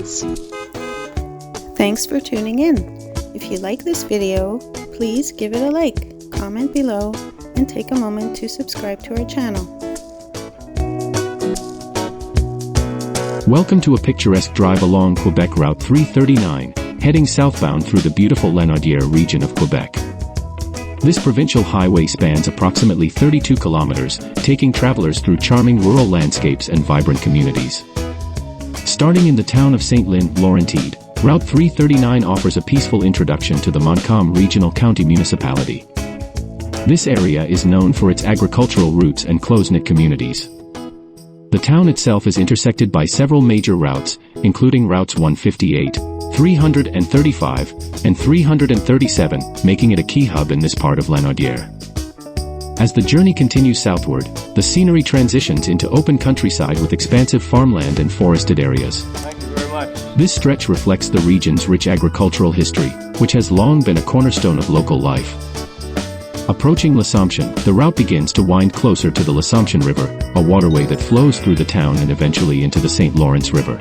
friends. Thanks for tuning in. If you like this video, please give it a like, comment below, and take a moment to subscribe to our channel. Welcome to a picturesque drive along Quebec Route 339, heading southbound through the beautiful Lanaudière region of Quebec. This provincial highway spans approximately 32 kilometers, taking travelers through charming rural landscapes and vibrant communities. Starting in the town of Saint-Lin, Laurentide, Route 339 offers a peaceful introduction to the Montcalm Regional County Municipality. This area is known for its agricultural roots and close-knit communities. The town itself is intersected by several major routes, including routes 158, 335, and 337, making it a key hub in this part of Lanaudière. As the journey continues southward, the scenery transitions into open countryside with expansive farmland and forested areas. Thank you very much. This stretch reflects the region's rich agricultural history, which has long been a cornerstone of local life. Approaching L'Assomption, the route begins to wind closer to the L'Assomption River, a waterway that flows through the town and eventually into the St. Lawrence River.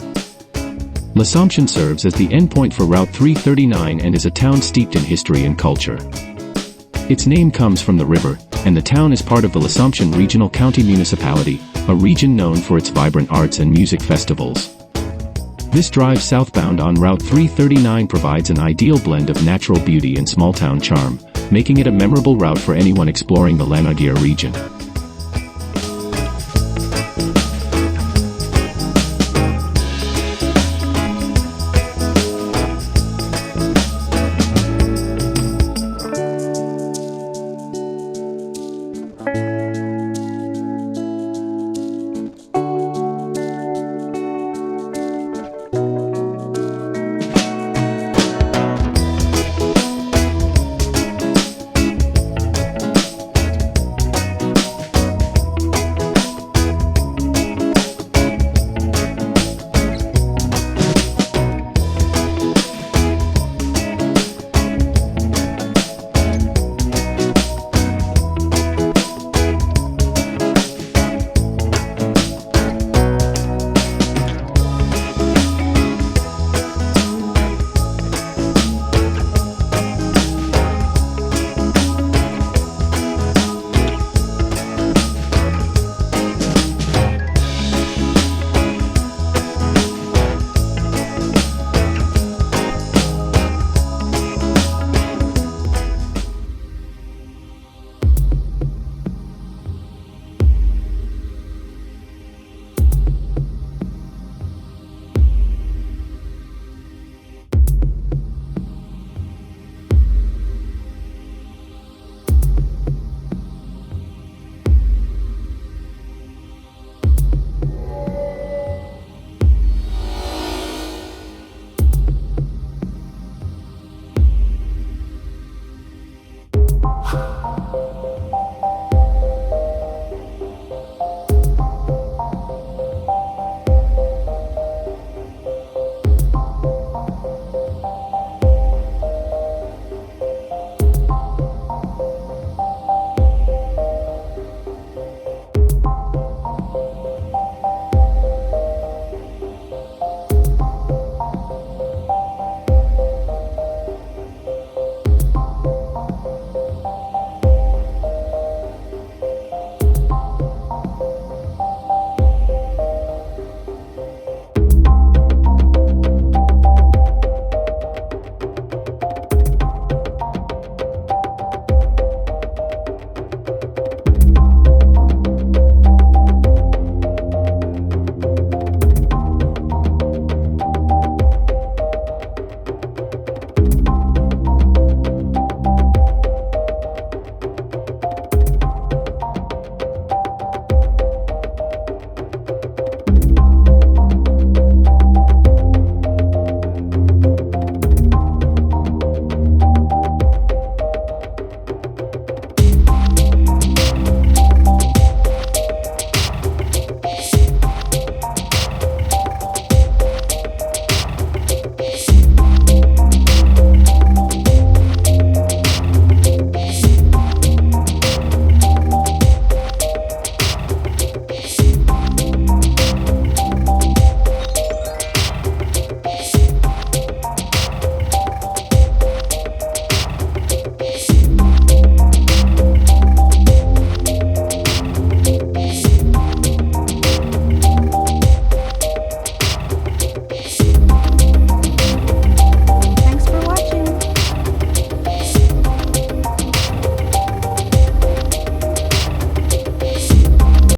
L'Assomption serves as the endpoint for Route 339 and is a town steeped in history and culture. Its name comes from the river, and the town is part of the L'Assomption Regional County Municipality, a region known for its vibrant arts and music festivals. This drive southbound on Route 339 provides an ideal blend of natural beauty and small-town charm, making it a memorable route for anyone exploring the Lanaudière region.